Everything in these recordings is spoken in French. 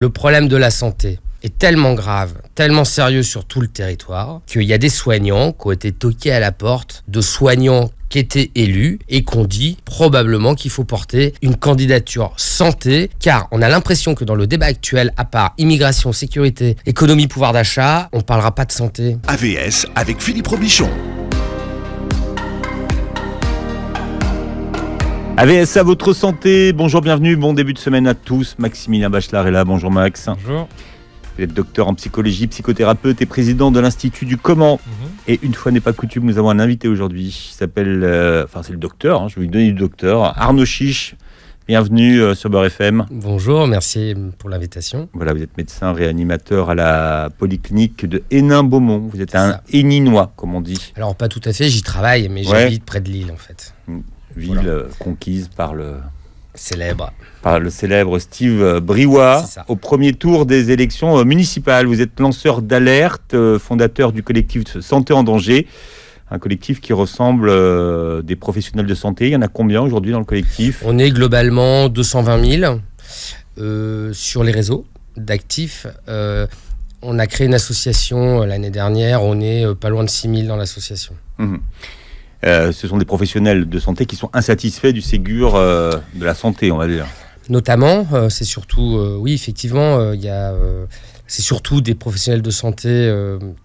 Le problème de la santé est tellement grave, tellement sérieux sur tout le territoire, qu'il y a des soignants qui ont été toqués à la porte de soignants qui étaient élus et qu'on dit probablement qu'il faut porter une candidature santé, car on a l'impression que dans le débat actuel, à part immigration, sécurité, économie, pouvoir d'achat, on ne parlera pas de santé. AVS avec Philippe Robichon. AVS à votre santé, bonjour, bienvenue, bon début de semaine à tous. Maximilien Bachelard est là, bonjour Max. Bonjour. Vous êtes docteur en psychologie, psychothérapeute et président de l'Institut du Comment. Et une fois n'est pas coutume, nous avons un invité aujourd'hui. Il s'appelle, c'est le docteur, je vais lui donner du docteur, Arnaud Chiche. Bienvenue sur Beurre FM. Bonjour, merci pour l'invitation. Voilà, vous êtes médecin réanimateur à la polyclinique de Hénin-Beaumont. Vous êtes un Héninois, comme on dit. Alors pas tout à fait, j'y travaille, mais j'habite près de Lille en fait. Ville conquise par le célèbre Steve Briouat au premier tour des élections municipales. Vous êtes lanceur d'alerte, fondateur du collectif Santé en danger, un collectif qui ressemble des professionnels de santé. Il y en a combien aujourd'hui dans le collectif ? On est globalement 220 000 sur les réseaux d'actifs. On a créé une association l'année dernière, on est pas loin de 6 000 dans l'association. Ce sont des professionnels de santé qui sont insatisfaits du Ségur de la santé, on va dire. Notamment, c'est surtout, oui, effectivement, c'est surtout des professionnels de santé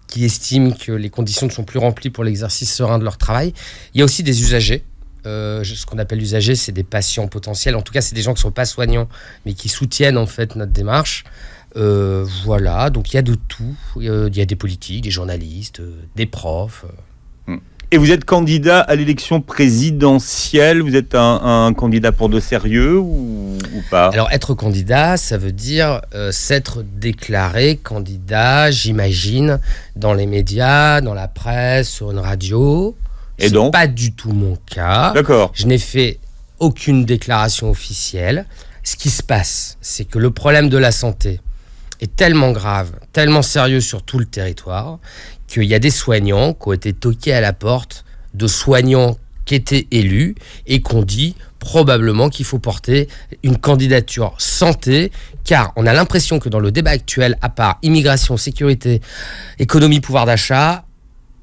qui estiment que les conditions ne sont plus remplies pour l'exercice serein de leur travail. Il y a aussi des usagers. Ce qu'on appelle usagers, c'est des patients potentiels. En tout cas, c'est des gens qui ne sont pas soignants, mais qui soutiennent en fait notre démarche. Voilà, donc il y a de tout. Il y a des politiques, des journalistes, des profs. Et vous êtes candidat à l'élection présidentielle. Vous êtes un candidat pour de sérieux ou pas ? Alors, être candidat, ça veut dire s'être déclaré candidat, j'imagine, dans les médias, dans la presse, sur une radio. Et donc ? Pas du tout mon cas. D'accord. Je n'ai fait aucune déclaration officielle. Ce qui se passe, c'est que le problème de la santé est tellement grave, tellement sérieux sur tout le territoire, qu'il y a des soignants qui ont été toqués à la porte de soignants qui étaient élus et qu'on dit probablement qu'il faut porter une candidature santé, car on a l'impression que dans le débat actuel, à part immigration, sécurité, économie, pouvoir d'achat,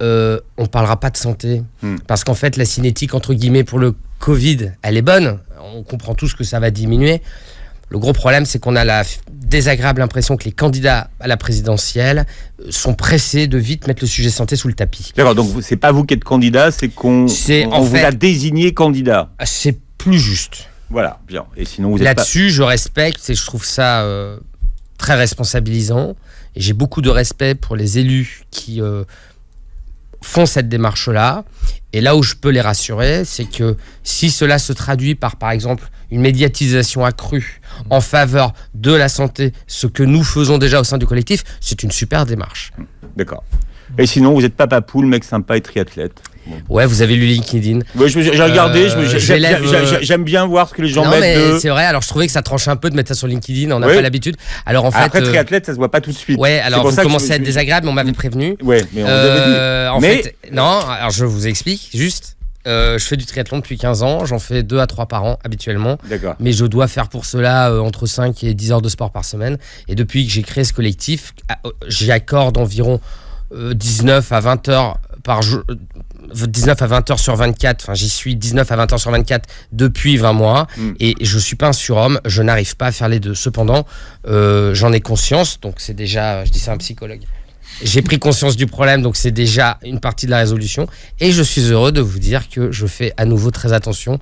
on ne parlera pas de santé. Parce qu'en fait, la cinétique, entre guillemets, pour le Covid, elle est bonne. On comprend tous que ça va diminuer. Le gros problème, c'est qu'on a la désagréable impression que les candidats à la présidentielle sont pressés de vite mettre le sujet santé sous le tapis. D'accord, donc c'est pas vous qui êtes candidat, c'est qu'on vous a désigné candidat. C'est plus juste. Voilà, bien. Et sinon, vous êtes là-dessus, je respecte et je trouve ça très responsabilisant. Et j'ai beaucoup de respect pour les élus qui font cette démarche-là. Et là où je peux les rassurer, c'est que si cela se traduit par exemple, une médiatisation accrue en faveur de la santé, ce que nous faisons déjà au sein du collectif, c'est une super démarche. D'accord. Et sinon, vous êtes papa poule, mec sympa et triathlète. Bon. Ouais, vous avez lu LinkedIn. Ouais, j'ai regardé, j'aime bien voir ce que les gens mettent. C'est vrai, alors je trouvais que ça tranchait un peu de mettre ça sur LinkedIn, on n'a pas l'habitude. Alors en fait, après triathlète, ça se voit pas tout de suite. Ouais, alors vous commencez à être désagréable, mais on m'avait prévenu. Ouais, mais on vous avait dit. Non, alors je vous explique, juste. Je fais du triathlon depuis 15 ans, j'en fais 2 à 3 par an habituellement. D'accord. Mais je dois faire pour cela entre 5 et 10 heures de sport par semaine. Et depuis que j'ai créé ce collectif, j'y accorde environ 19 à 20 heures par jour, 19 à 20 heures sur 24, enfin j'y suis 19 à 20 heures sur 24 depuis 20 mois et je suis pas un surhomme, je n'arrive pas à faire les deux. Cependant, j'en ai conscience, donc c'est déjà, je dis ça à un psychologue, j'ai pris conscience du problème, donc c'est déjà une partie de la résolution et je suis heureux de vous dire que je fais à nouveau très attention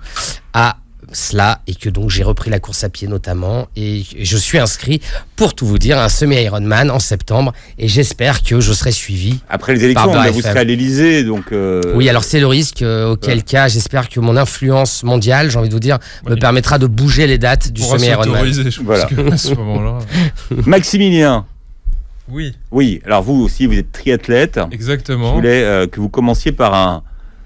à cela et que donc j'ai repris la course à pied notamment et je suis inscrit pour tout vous dire à un semi-Ironman en septembre et j'espère que je serai suivi après les élections. Vous serez à l'Elysée donc oui, alors c'est le risque auquel cas j'espère que mon influence mondiale, j'ai envie de vous dire, me permettra de bouger les dates du semi-Ironman. Voilà. À ce moment-là. Maximilien. Oui, alors vous aussi vous êtes triathlète. Exactement. Je voulais que vous commenciez par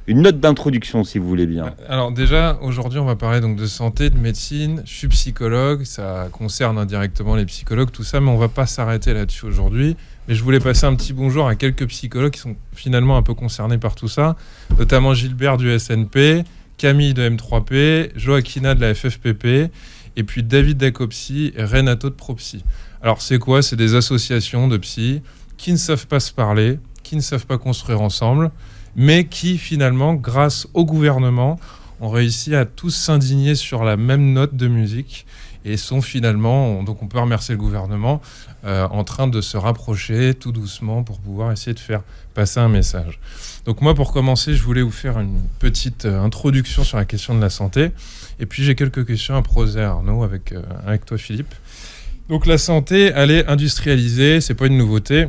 une note d'introduction, si vous voulez bien. Alors déjà, aujourd'hui, on va parler donc de santé, de médecine. Je suis psychologue, ça concerne indirectement les psychologues, tout ça, mais on ne va pas s'arrêter là-dessus aujourd'hui. Mais je voulais passer un petit bonjour à quelques psychologues qui sont finalement un peu concernés par tout ça, notamment Gilbert du SNP, Camille de M3P, Joaquina de la FFPP, et puis David Dacopsy et Renato de Propsy. Alors c'est quoi ? C'est des associations de psy qui ne savent pas se parler, qui ne savent pas construire ensemble, mais qui finalement, grâce au gouvernement, ont réussi à tous s'indigner sur la même note de musique et sont finalement, donc on peut remercier le gouvernement, en train de se rapprocher tout doucement pour pouvoir essayer de faire passer un message. Donc moi, pour commencer, je voulais vous faire une petite introduction sur la question de la santé. Et puis j'ai quelques questions à poser à Arnaud avec toi, Philippe. Donc la santé, elle est industrialisée, c'est pas une nouveauté.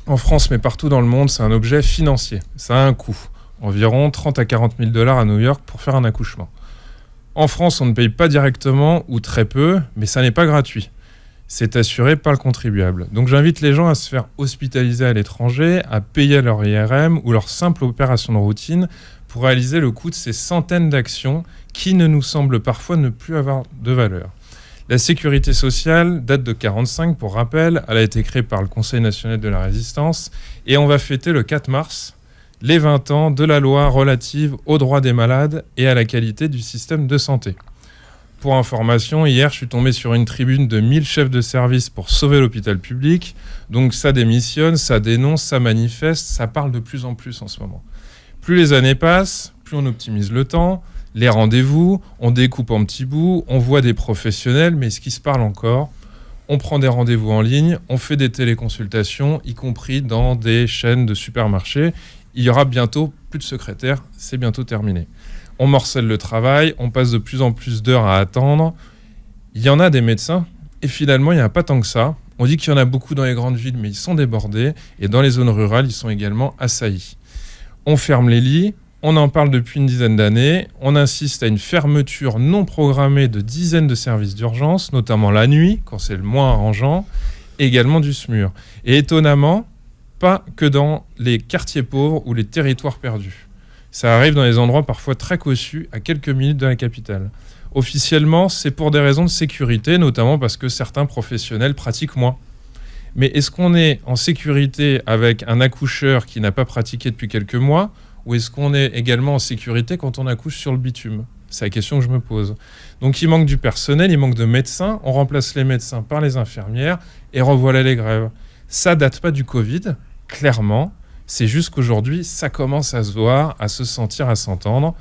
En France, mais partout dans le monde, c'est un objet financier. Ça a un coût. Environ 30 à 40 000 $ à New York pour faire un accouchement. En France, on ne paye pas directement ou très peu, mais ça n'est pas gratuit. C'est assuré par le contribuable. Donc j'invite les gens à se faire hospitaliser à l'étranger, à payer leur IRM ou leur simple opération de routine pour réaliser le coût de ces centaines d'actions qui ne nous semblent parfois ne plus avoir de valeur. La sécurité sociale date de 1945, pour rappel. Elle a été créée par le Conseil national de la résistance et on va fêter le 4 mars les 20 ans de la loi relative aux droits des malades et à la qualité du système de santé. Pour information, hier, je suis tombé sur une tribune de 1000 chefs de service pour sauver l'hôpital public. Donc ça démissionne, ça dénonce, ça manifeste, ça parle de plus en plus en ce moment. Plus les années passent, plus on optimise le temps, les rendez-vous, on découpe en petits bouts, on voit des professionnels, mais est-ce qu'ils se parlent encore ? On prend des rendez-vous en ligne, on fait des téléconsultations, y compris dans des chaînes de supermarchés. Il y aura bientôt plus de secrétaires, c'est bientôt terminé. On morcelle le travail, on passe de plus en plus d'heures à attendre. Il y en a des médecins, et finalement, il n'y en a pas tant que ça. On dit qu'il y en a beaucoup dans les grandes villes, mais ils sont débordés, et dans les zones rurales, ils sont également assaillis. On ferme les lits, on en parle depuis une dizaine d'années, on insiste à une fermeture non programmée de dizaines de services d'urgence, notamment la nuit, quand c'est le moins arrangeant, également du SMUR. Et étonnamment, pas que dans les quartiers pauvres ou les territoires perdus. Ça arrive dans les endroits parfois très cossus, à quelques minutes de la capitale. Officiellement, c'est pour des raisons de sécurité, notamment parce que certains professionnels pratiquent moins. Mais est-ce qu'on est en sécurité avec un accoucheur qui n'a pas pratiqué depuis quelques mois, ou est-ce qu'on est également en sécurité quand on accouche sur le bitume ? C'est la question que je me pose. Donc il manque du personnel, il manque de médecins, on remplace les médecins par les infirmières, et revoilà les grèves. Ça date pas du Covid, clairement. C'est juste qu'aujourd'hui, ça commence à se voir, à se sentir, à s'entendre.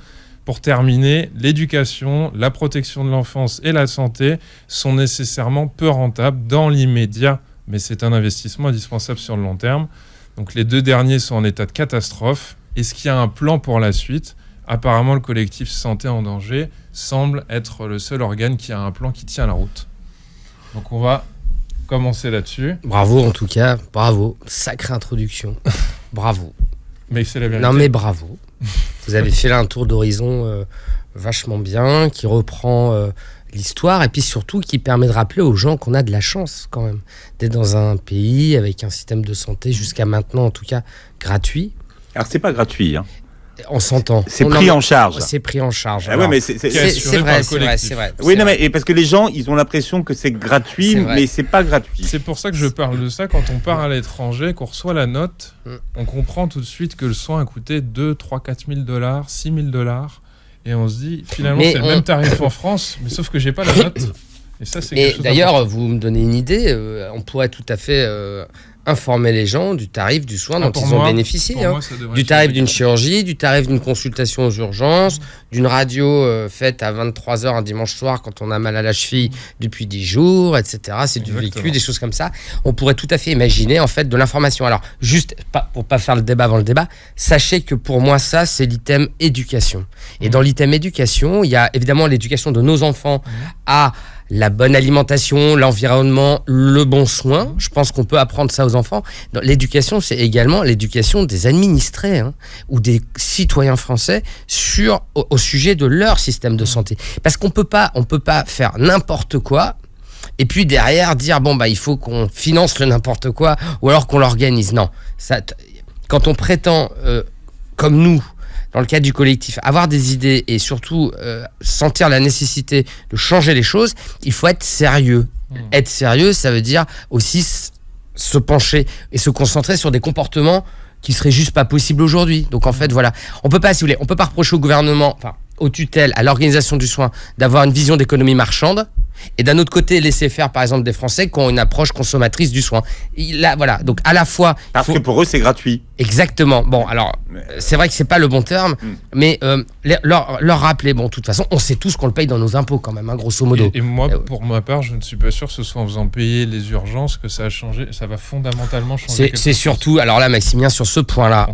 Pour terminer, l'éducation, la protection de l'enfance et la santé sont nécessairement peu rentables dans l'immédiat, mais c'est un investissement indispensable sur le long terme. Donc les deux derniers sont en état de catastrophe. Est-ce qu'il y a un plan pour la suite ? Apparemment, le collectif Santé en danger semble être le seul organe qui a un plan qui tient la route. Donc on va commencer là-dessus. Bravo en tout cas, bravo. Sacrée introduction. Bravo. Mais c'est la vérité. Non mais bravo. Vous avez fait là un tour d'horizon vachement bien, qui reprend l'histoire et puis surtout qui permet de rappeler aux gens qu'on a de la chance quand même d'être dans un pays avec un système de santé jusqu'à maintenant en tout cas gratuit. Alors c'est pas gratuit, hein. On s'entend. C'est pris en charge. C'est pris en charge. Ah ouais, mais c'est vrai. Oui, non, mais et parce que les gens, ils ont l'impression que c'est gratuit, mais c'est pas gratuit. C'est pour ça que je parle de ça. Quand on part à l'étranger, qu'on reçoit la note, on comprend tout de suite que le soin a coûté 2, 3, 4 000 $, 6 000 $. Et on se dit, finalement, c'est le même tarif en France, mais sauf que j'ai pas la note. Et ça, c'est quelque chose d'ailleurs, vous me donnez une idée. On pourrait tout à fait informer les gens du tarif du soin dont ils ont bénéficié. Du tarif d'une chirurgie, du tarif d'une consultation aux urgences, d'une radio faite à 23h un dimanche soir quand on a mal à la cheville depuis 10 jours, etc. C'est du vécu, des choses comme ça. On pourrait tout à fait imaginer en fait de l'information. Alors, juste pour pas faire le débat avant le débat, sachez que pour moi, ça, c'est l'item éducation. Et dans l'item éducation, il y a évidemment l'éducation de nos enfants à la bonne alimentation, l'environnement, le bon soin. Je pense qu'on peut apprendre ça aux enfants. L'éducation, c'est également l'éducation des administrés ou des citoyens français au sujet de leur système de santé. Parce qu'on peut pas faire n'importe quoi et puis derrière dire il faut qu'on finance le n'importe quoi ou alors qu'on l'organise. Non, ça, quand on prétend comme nous, dans le cadre du collectif, avoir des idées et surtout sentir la nécessité de changer les choses, il faut être sérieux. Être sérieux, ça veut dire aussi se pencher et se concentrer sur des comportements qui seraient juste pas possibles aujourd'hui. Donc en fait, voilà, on peut pas, si vous voulez, on peut pas reprocher au gouvernement, aux tutelles, à l'organisation du soin, d'avoir une vision d'économie marchande. et d'un autre côté laisser faire par exemple des Français qui ont une approche consommatrice du soin. Là, voilà, donc à la fois... Parce que pour eux c'est gratuit. Exactement. Bon, alors, c'est vrai que c'est pas le bon terme, mais leur rappeler, bon, de toute façon, on sait tous qu'on le paye dans nos impôts quand même, hein, grosso modo. Et moi, pour ma part, je ne suis pas sûr que ce soit en faisant payer les urgences que ça a changé, ça va fondamentalement changer. C'est surtout, alors là, Maximilien, sur ce point-là,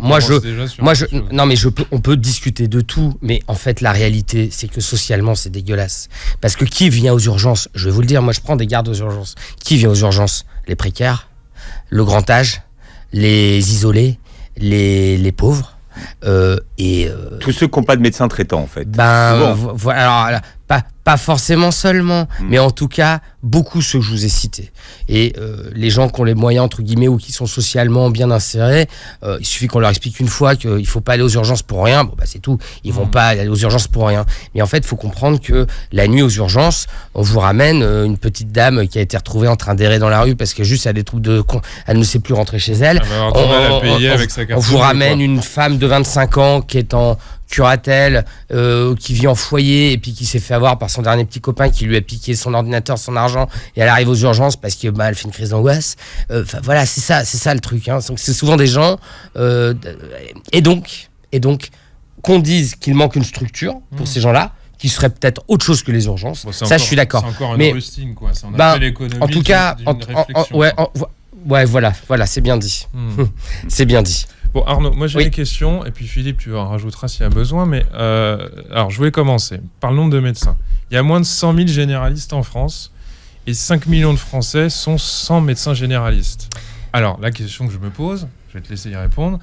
on peut discuter de tout, mais en fait, la réalité, c'est que socialement, c'est dégueulasse. Parce que qui vient aux urgences ? Je vais vous le dire, moi, je prends des gardes aux urgences. Qui vient aux urgences ? Les précaires, le grand âge, les isolés, les pauvres tous ceux qui n'ont pas de médecin traitant en fait. Voilà, pas forcément seulement, mais en tout cas beaucoup ceux que je vous ai cités. Et les gens qui ont les moyens entre guillemets ou qui sont socialement bien insérés, il suffit qu'on leur explique une fois qu'il faut pas aller aux urgences pour rien. Bon c'est tout, ils vont pas aller aux urgences pour rien. Mais en fait, il faut comprendre que la nuit aux urgences, on vous ramène une petite dame qui a été retrouvée en train d'errer dans la rue parce que juste elle a des troubles elle ne sait plus rentrer chez elle. On vous ramène une femme de 25 ans qui est en curatelle, qui vit en foyer et puis qui s'est fait avoir par son dernier petit copain qui lui a piqué son ordinateur, son argent, et elle arrive aux urgences parce que elle fait une crise d'angoisse. Voilà, c'est ça le truc. Hein. Donc, c'est souvent des gens et donc qu'on dise qu'il manque une structure pour ces gens-là, qui serait peut-être autre chose que les urgences. Bon, je suis d'accord. C'est encore une rustine, quoi. On a fait l'économie en tout cas, voilà, c'est bien dit. C'est bien dit. Bon Arnaud, moi j'ai des questions, et puis Philippe, tu en rajouteras s'il y a besoin, mais alors je voulais commencer par le nombre de médecins. Il y a moins de 100 000 généralistes en France, et 5 millions de Français sont sans médecin généraliste. Alors la question que je me pose, je vais te laisser y répondre,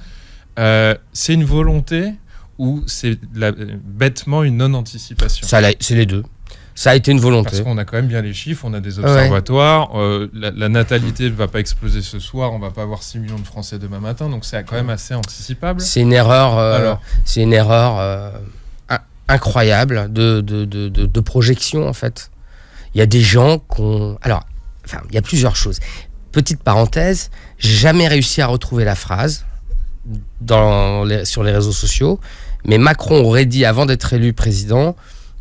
c'est une volonté ou c'est bêtement une non-anticipation ? C'est les deux. Ça a été une volonté. Parce qu'on a quand même bien les chiffres, on a des observatoires, la natalité ne va pas exploser ce soir, on ne va pas avoir 6 millions de Français demain matin, donc c'est quand même assez anticipable. C'est une erreur, incroyable de projection en fait. Il y a des gens il y a plusieurs choses. Petite parenthèse, j'ai jamais réussi à retrouver la phrase sur les réseaux sociaux, mais Macron aurait dit avant d'être élu président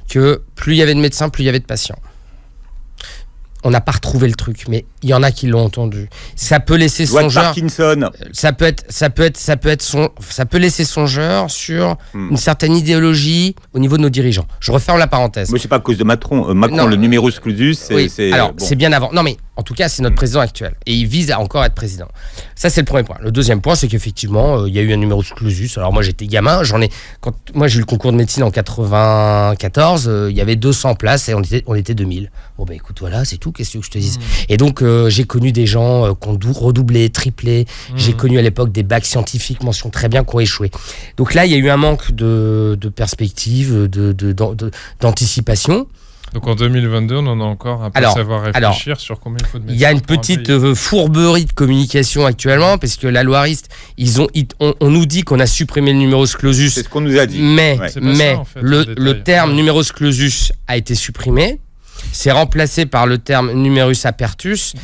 que plus il y avait de médecins, plus il y avait de patients. On n'a pas retrouvé le truc, mais il y en a qui l'ont entendu. Ça peut laisser songeur. Parkinson. Ça peut laisser songeur sur une certaine idéologie au niveau de nos dirigeants. Je referme la parenthèse. Mais c'est pas à cause de Macron. Non, le numerus clausus, c'est bien avant. Non, mais en tout cas, c'est notre président actuel. Et il vise à encore être président. Ça, c'est le premier point. Le deuxième point, c'est qu'effectivement, il y a eu un numerus clausus. Alors moi, j'étais gamin. Quand moi, j'ai eu le concours de médecine en 94, il y avait 200 places et on était 2000. Bon, bah écoute, voilà, c'est tout. Qu'est-ce que je te dise ? Et donc, j'ai connu des gens qui ont redoublé, triplé. J'ai connu à l'époque des bacs scientifiques, mention très bien, qui ont échoué. Donc là, il y a eu un manque de perspective, d'anticipation. Donc en 2022, on en a encore à pas savoir réfléchir sur combien il faut de médecins. Il y a une petite fourberie de communication actuellement, parce que la Loiriste, on nous dit qu'on a supprimé le numerus clausus. C'est ce qu'on nous a dit. Mais le terme numerus clausus a été supprimé. C'est remplacé par le terme numerus apertus,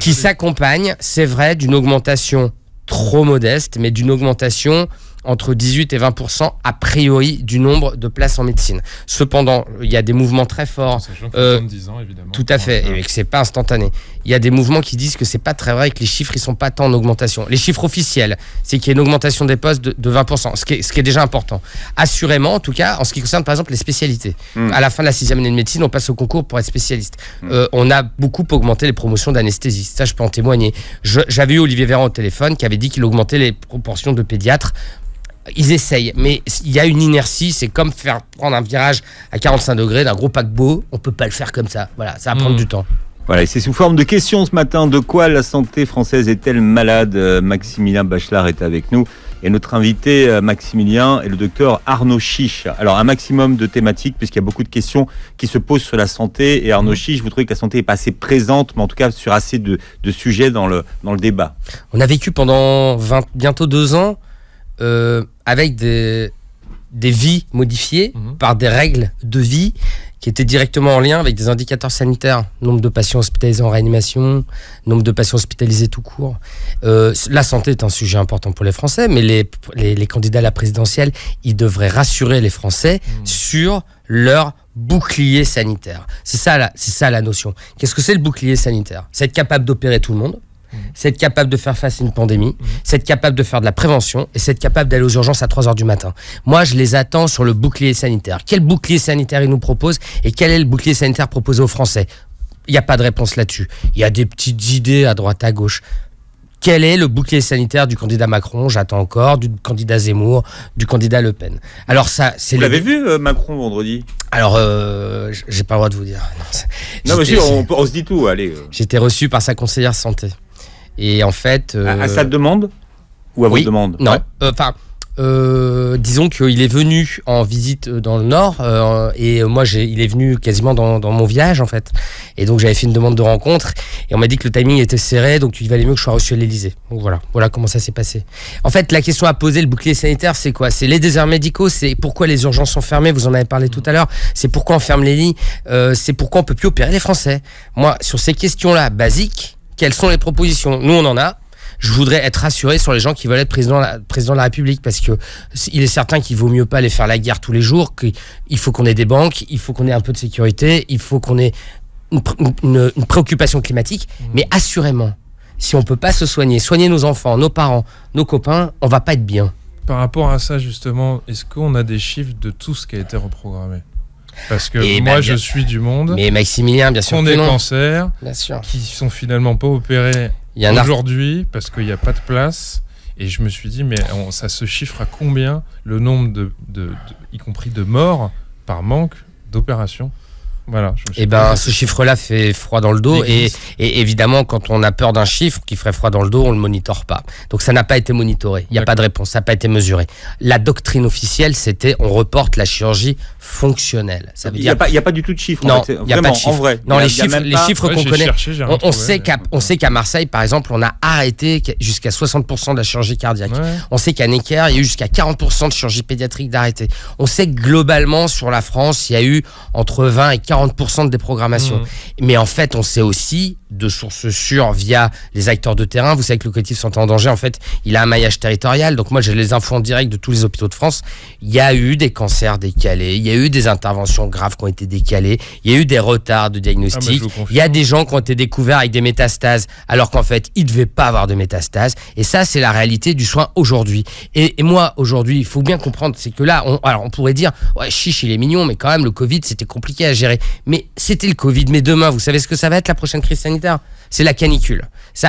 qui s'accompagne, c'est vrai, d'une augmentation trop modeste, mais d'une augmentation entre 18 et 20% a priori du nombre de places en médecine. Cependant, il y a des mouvements très forts. Sachant que 10 ans, évidemment. Tout à fait, et que c'est pas instantané. Il y a des mouvements qui disent que c'est pas très vrai et que les chiffres ils sont pas tant en augmentation. Les chiffres officiels, c'est qu'il y a une augmentation des postes de 20%, ce qui est déjà important. Assurément, en tout cas, en ce qui concerne par exemple les spécialités. À la fin de la 6e année de médecine, on passe au concours pour être spécialiste. On a beaucoup augmenté les promotions d'anesthésistes. Ça, je peux en témoigner. J'avais eu Olivier Véran au téléphone qui avait dit qu'il augmentait les proportions de pédiatres. Ils essayent, mais il y a une inertie, c'est comme prendre un virage à 45 degrés d'un gros paquebot, on peut pas le faire comme ça, voilà, ça va prendre du temps. Voilà, et c'est sous forme de questions ce matin, de quoi la santé française est-elle malade ? Maximilien Bachelard est avec nous, et notre invité Maximilien est le docteur Arnaud Chiche. Alors un maximum de thématiques, puisqu'il y a beaucoup de questions qui se posent sur la santé, et Arnaud Chiche, vous trouvez que la santé n'est pas assez présente, mais en tout cas sur assez de sujets dans le débat. On a vécu pendant bientôt 2 ans, avec des vies modifiées par des règles de vie qui étaient directement en lien avec des indicateurs sanitaires. Nombre de patients hospitalisés en réanimation, nombre de patients hospitalisés tout court. La santé est un sujet important pour les Français, mais les candidats à la présidentielle, ils devraient rassurer les Français sur leur bouclier sanitaire. C'est ça la notion. Qu'est-ce que c'est le bouclier sanitaire ? C'est être capable d'opérer tout le monde, c'est être capable de faire face à une pandémie, c'est être capable de faire de la prévention et c'est être capable d'aller aux urgences à 3h du matin. Moi, je les attends sur le bouclier sanitaire. Quel bouclier sanitaire ils nous proposent et quel est le bouclier sanitaire proposé aux Français ? Il n'y a pas de réponse là-dessus. Il y a des petites idées à droite, à gauche. Quel est le bouclier sanitaire du candidat Macron ? J'attends encore, du candidat Zemmour, du candidat Le Pen. Alors ça, c'est vous l'avez vu, Macron, vendredi ? Alors, j'ai pas le droit de vous dire. Non, monsieur, on se dit tout, allez. J'étais reçu par sa conseillère santé. Et en fait... À sa demande ? Ou à votre demande ? Non, disons qu'il est venu en visite dans le Nord et moi il est venu quasiment dans mon village en fait, et donc j'avais fait une demande de rencontre et on m'a dit que le timing était serré, donc il valait mieux que je sois reçu à l'Élysée. Donc voilà comment ça s'est passé. En fait, la question à poser, le bouclier sanitaire, c'est quoi ? C'est les déserts médicaux, c'est pourquoi les urgences sont fermées, vous en avez parlé tout à l'heure, c'est pourquoi on ferme les lits, c'est pourquoi on peut plus opérer les Français. Moi, sur ces questions-là basiques, quelles sont les propositions ? Nous, on en a. Je voudrais être rassuré sur les gens qui veulent être président de la République, parce que il est certain qu'il vaut mieux pas aller faire la guerre tous les jours, qu'il faut qu'on ait des banques, il faut qu'on ait un peu de sécurité, il faut qu'on ait une préoccupation climatique, mais assurément, si on peut pas se soigner nos enfants, nos parents, nos copains, on va pas être bien. Par rapport à ça justement, est-ce qu'on a des chiffres de tout ce qui a été reprogrammé ? Parce que je suis du monde. Mais Maximilien, bien sûr, des cancers qui sont finalement pas opérés aujourd'hui parce qu'il n'y a pas de place. Et je me suis dit, mais ça se chiffre à combien le nombre y compris de morts par manque d'opération ? Voilà. Ce chiffre-là fait froid dans le dos et évidemment, quand on a peur d'un chiffre qui ferait froid dans le dos, on le monitore pas. Donc ça n'a pas été monitoré. Il n'y a pas de réponse. Ça n'a pas été mesuré. La doctrine officielle, c'était on reporte la chirurgie fonctionnelle. Ça veut dire il n'y a pas du tout de chiffre. Non, il n'y a pas de chiffre. En vrai. Non, les chiffres qu'on connaît. On sait qu'à Marseille, par exemple, on a arrêté jusqu'à 60% de la chirurgie cardiaque. Ouais. On sait qu'à Necker, il y a eu jusqu'à 40% de chirurgie pédiatrique d'arrêté. On sait que globalement, sur la France, il y a eu entre 20 et 40% de déprogrammation. Mais en fait, on sait aussi, de sources sûres, via les acteurs de terrain, vous savez que le collectif Santé en danger, en fait, il a un maillage territorial. Donc moi, j'ai les infos en direct de tous les hôpitaux de France. Il y a eu des cancers décalés, il y a eu des interventions graves qui ont été décalées, il y a eu des retards de diagnostic, il y a des gens qui ont été découverts avec des métastases, alors qu'en fait, ils ne devaient pas avoir de métastases. Et ça, c'est la réalité du soin aujourd'hui. Et moi, aujourd'hui, il faut bien comprendre, c'est que là, on pourrait dire, ouais, chiche, il est mignon, mais quand même, le Covid, c'était compliqué à gérer. Mais c'était le Covid. Mais demain, vous savez ce que ça va être, la prochaine crise sanitaire ? C'est la canicule.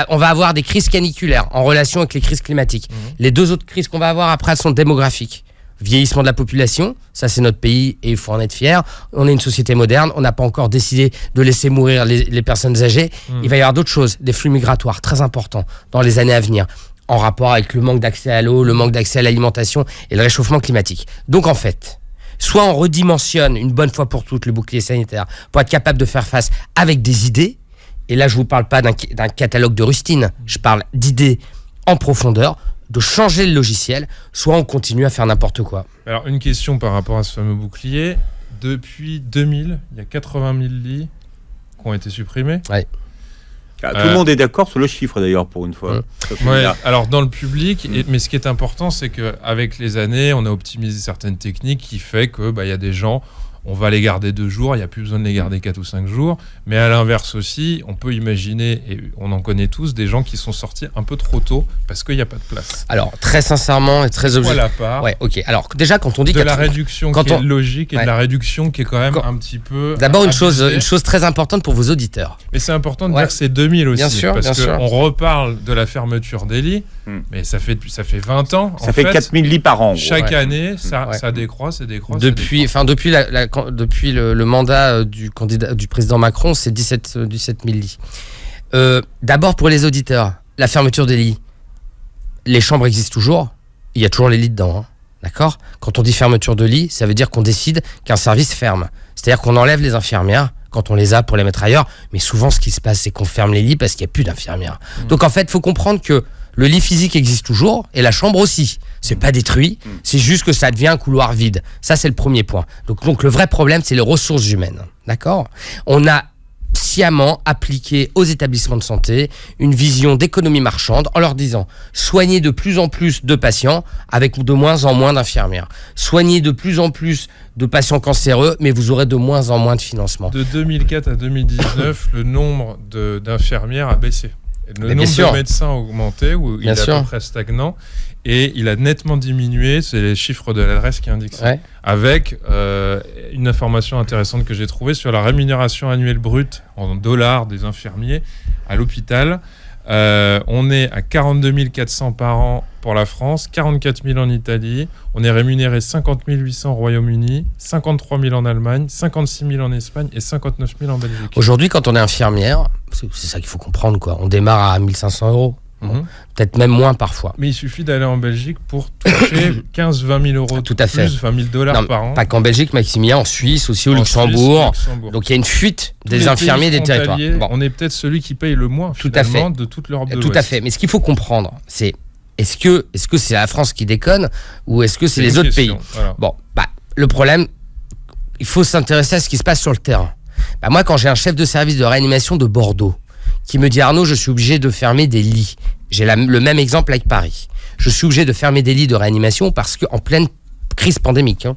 On va avoir des crises caniculaires en relation avec les crises climatiques. Les deux autres crises qu'on va avoir après, elles sont démographiques. Vieillissement de la population, ça c'est notre pays et il faut en être fier. On est une société moderne, on n'a pas encore décidé de laisser mourir les personnes âgées. Il va y avoir d'autres choses, des flux migratoires très importants dans les années à venir, en rapport avec le manque d'accès à l'eau, le manque d'accès à l'alimentation et le réchauffement climatique. Donc en fait, soit on redimensionne une bonne fois pour toutes le bouclier sanitaire pour être capable de faire face avec des idées, et là je vous parle pas d'un catalogue de rustines, je parle d'idées en profondeur, de changer le logiciel, soit on continue à faire n'importe quoi. Alors une question par rapport à ce fameux bouclier, depuis 2000, il y a 80 000 lits qui ont été supprimés. Ouais. Tout le monde est d'accord sur le chiffre d'ailleurs pour une fois. Ouais, alors dans le public, mais ce qui est important, c'est qu'avec les années, on a optimisé certaines techniques qui fait que y a des gens, on va les garder 2 jours, il n'y a plus besoin de les garder 4 ou 5 jours. Mais à l'inverse aussi, on peut imaginer, et on en connaît tous, des gens qui sont sortis un peu trop tôt parce qu'il n'y a pas de place. Alors, très sincèrement et très objectivement. À la part. Ouais, ok. Alors, déjà, quand on dit de la réduction qui est logique et de la réduction qui est quand même un petit peu. D'abord, une chose très importante pour vos auditeurs. Mais c'est important de dire que c'est 2000 aussi. Bien sûr, parce qu'on reparle de la fermeture des lits, mais ça fait 20 ans. Ça fait 4000 lits par an. Chaque année, ça décroît, ça décroît. Depuis le mandat du président Macron, c'est 17 000 lits. D'abord, pour les auditeurs, la fermeture des lits. Les chambres existent toujours, il y a toujours les lits dedans. Hein. D'accord ? Quand on dit fermeture de lits, ça veut dire qu'on décide qu'un service ferme. C'est-à-dire qu'on enlève les infirmières quand on les a pour les mettre ailleurs. Mais souvent, ce qui se passe, c'est qu'on ferme les lits parce qu'il n'y a plus d'infirmières. Donc en fait, il faut comprendre que le lit physique existe toujours et la chambre aussi. C'est pas détruit, c'est juste que ça devient un couloir vide. Ça, c'est le premier point. Donc le vrai problème, c'est les ressources humaines. D'accord ? Si sciemment appliqué aux établissements de santé une vision d'économie marchande en leur disant soignez de plus en plus de patients avec de moins en moins d'infirmières. Soignez de plus en plus de patients cancéreux, mais vous aurez de moins en moins de financement. De 2004 à 2019, le nombre d'infirmières a baissé. Le nombre de médecins a augmenté, ou il est à peu près stagnant. Et il a nettement diminué, c'est les chiffres de l'adresse qui indiquent ça. Avec une information intéressante que j'ai trouvée sur la rémunération annuelle brute en dollars des infirmiers à l'hôpital. On est à 42 400 par an pour la France, 44 000 en Italie. On est rémunéré 50 800 au Royaume-Uni, 53 000 en Allemagne, 56 000 en Espagne et 59 000 en Belgique. Aujourd'hui, quand on est infirmière, c'est ça qu'il faut comprendre, quoi. On démarre à 1 500 €. Peut-être même moins parfois. Mais il suffit d'aller en Belgique pour toucher 15-20 000 euros tout à fait. Plus, 20 000 $ par an. Pas qu'en Belgique, Maximilien, en Suisse, aussi au Luxembourg. Donc il y a une fuite des infirmiers des territoires. On est peut-être celui qui paye le moins finalement de toute l'Europe de l'Ouest. Tout à fait. Mais ce qu'il faut comprendre, c'est est-ce que c'est la France qui déconne ou est-ce que c'est les autres pays ? Voilà. Bon, le problème, il faut s'intéresser à ce qui se passe sur le terrain. Moi, quand j'ai un chef de service de réanimation de Bordeaux qui me dit Arnaud, je suis obligé de fermer des lits. J'ai le même exemple avec Paris. Je suis obligé de fermer des lits de réanimation parce que en pleine crise pandémique,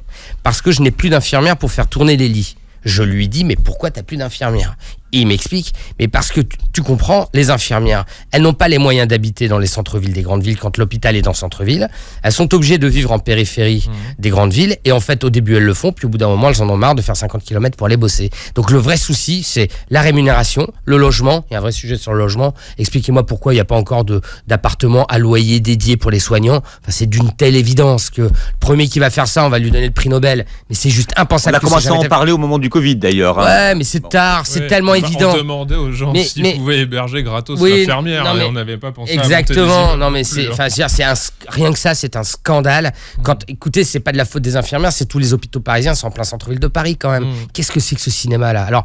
parce que je n'ai plus d'infirmières pour faire tourner les lits. Je lui dis mais pourquoi t'as plus d'infirmières ? Et il m'explique, mais parce que tu comprends, les infirmières, elles n'ont pas les moyens d'habiter dans les centres-villes des grandes villes quand l'hôpital est dans le centre-ville. Elles sont obligées de vivre en périphérie des grandes villes. Et en fait, au début, elles le font. Puis au bout d'un moment, elles en ont marre de faire 50 km pour aller bosser. Donc le vrai souci, c'est la rémunération, le logement. Il y a un vrai sujet sur le logement. Expliquez-moi pourquoi il n'y a pas encore d'appartements à loyer dédiés pour les soignants. Enfin, c'est d'une telle évidence que le premier qui va faire ça, on va lui donner le prix Nobel. Mais c'est juste impensable. On a commencé à en parler au moment du Covid d'ailleurs. Ouais, mais c'est tard. C'est tellement évident. On demandait aux gens s'ils pouvaient héberger gratos l'infirmière, et on n'avait pas pensé exactement. Non, mais rien que ça, c'est un scandale. Écoutez, c'est pas de la faute des infirmières, c'est tous les hôpitaux parisiens, c'est en plein centre-ville de Paris quand même. Qu'est-ce que c'est que ce cinéma-là ? Alors,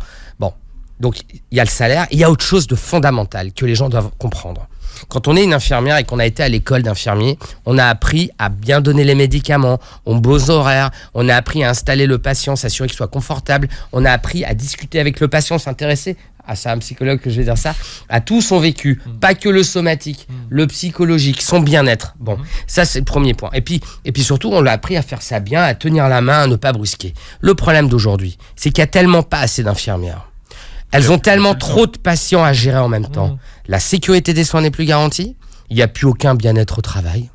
donc il y a le salaire, il y a autre chose de fondamental que les gens doivent comprendre. Quand on est une infirmière et qu'on a été à l'école d'infirmier, on a appris à bien donner les médicaments, on bosse horaires, on a appris à installer le patient, s'assurer qu'il soit confortable, on a appris à discuter avec le patient, s'intéresser c'est un psychologue que je vais dire ça, à tout son vécu, pas que le somatique, le psychologique, son bien-être. Bon, ça c'est le premier point. Et puis surtout, on l'a appris à faire ça bien, à tenir la main, à ne pas brusquer. Le problème d'aujourd'hui, c'est qu'il n'y a tellement pas assez d'infirmières. Elles ont tellement trop de patients à gérer en même temps. La sécurité des soins n'est plus garantie, il n'y a plus aucun bien-être au travail.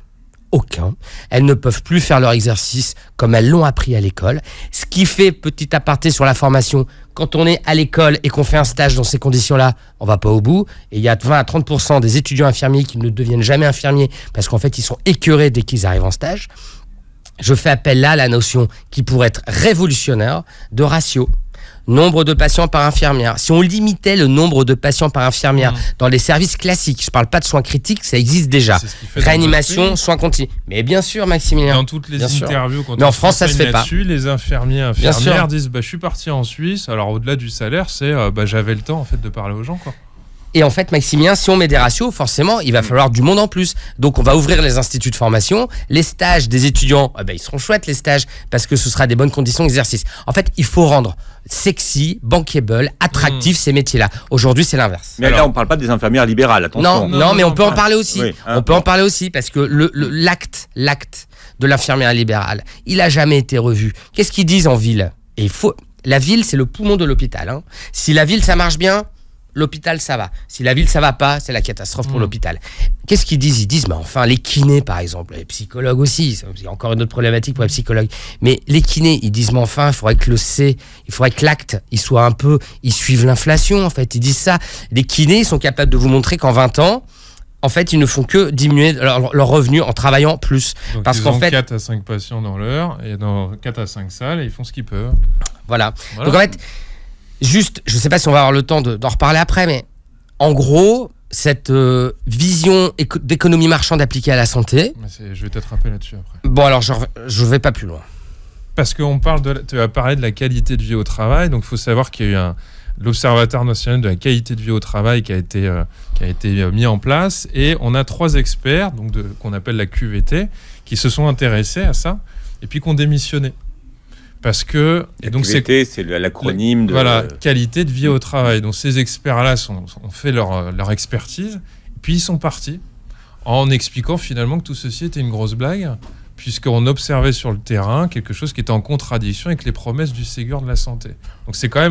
Aucun. Elles ne peuvent plus faire leur exercice comme elles l'ont appris à l'école. Ce qui fait, petit aparté sur la formation, quand on est à l'école et qu'on fait un stage dans ces conditions-là, on va pas au bout. Et il y a 20 à 30% des étudiants infirmiers qui ne deviennent jamais infirmiers parce qu'en fait, ils sont écœurés dès qu'ils arrivent en stage. Je fais appel là à la notion qui pourrait être révolutionnaire de ratio. Nombre de patients par infirmière. Si on limitait le nombre de patients par infirmière dans les services classiques, je parle pas de soins critiques, ça existe déjà. Réanimation, soins continus. Mais bien sûr, Maximilien. Dans toutes les interviews, quand mais en France, ça se fait pas. Les infirmières disent je suis parti en Suisse. Alors au-delà du salaire, c'est j'avais le temps en fait de parler aux gens, quoi. Et en fait, Maximilien, si on met des ratios, forcément, il va falloir du monde en plus. Donc, on va ouvrir les instituts de formation. Les stages des étudiants, ils seront chouettes, les stages, parce que ce sera des bonnes conditions d'exercice. En fait, il faut rendre sexy, bankable, attractif ces métiers-là. Aujourd'hui, c'est l'inverse. Mais là, on ne parle pas des infirmières libérales, attention. Non, mais on peut en parler aussi. Oui, on peut en parler aussi, parce que l'acte de l'infirmière libérale, il n'a jamais été revu. Qu'est-ce qu'ils disent en ville ? Et la ville, c'est le poumon de l'hôpital. Si la ville, ça marche bien, l'hôpital, ça va. Si la ville, ça va pas, c'est la catastrophe pour l'hôpital. Qu'est-ce qu'ils disent ? Ils disent, enfin, les kinés, par exemple, les psychologues aussi, c'est encore une autre problématique pour les psychologues. Mais les kinés, ils disent, mais enfin, il faudrait que l'acte, ils suivent l'inflation, en fait. Ils disent ça. Les kinés, ils sont capables de vous montrer qu'en 20 ans, en fait, ils ne font que diminuer leur revenu en travaillant plus. Donc, ils ont 4 à 5 patients dans l'heure, et dans 4 à 5 salles, et ils font ce qu'ils peuvent. Voilà. Donc, en fait, juste, je ne sais pas si on va avoir le temps d'en reparler après, mais en gros, cette vision d'économie marchande appliquée à la santé... Je vais t'attraper là-dessus après. Bon, alors je ne vais pas plus loin. Parce qu'on parle tu as parlé de la qualité de vie au travail, donc il faut savoir qu'il y a eu l'Observatoire national de la qualité de vie au travail qui a été mis en place, et on a 3 experts qu'on appelle la QVT qui se sont intéressés à ça et puis qui ont démissionné Parce que... Et donc c'est l'acronyme de... Voilà, qualité de vie au travail. Donc ces experts-là ont fait leur expertise, puis ils sont partis en expliquant finalement que tout ceci était une grosse blague, puisqu'on observait sur le terrain quelque chose qui était en contradiction avec les promesses du Ségur de la santé. Donc il y a quand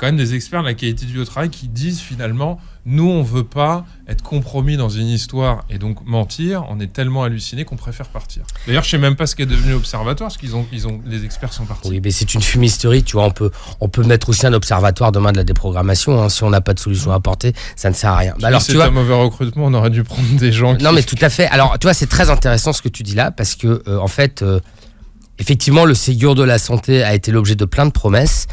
même des experts de la qualité de vie au travail qui disent finalement, nous on veut pas être compromis dans une histoire et donc mentir, on est tellement hallucinés qu'on préfère partir. D'ailleurs, je sais même pas ce qu'est devenu l'observatoire, parce qu'ils ont les experts sont partis. Oui, mais c'est une fumisterie, tu vois, on peut mettre aussi un observatoire demain de la déprogrammation, hein, si on n'a pas de solution à apporter, ça ne sert à rien. Alors, c'est un mauvais recrutement, on aurait dû prendre des gens Non, mais tout à fait. Alors, tu vois, c'est très intéressant ce que tu dis là, parce que, en fait... effectivement, le Ségur de la santé a été l'objet de plein de promesses.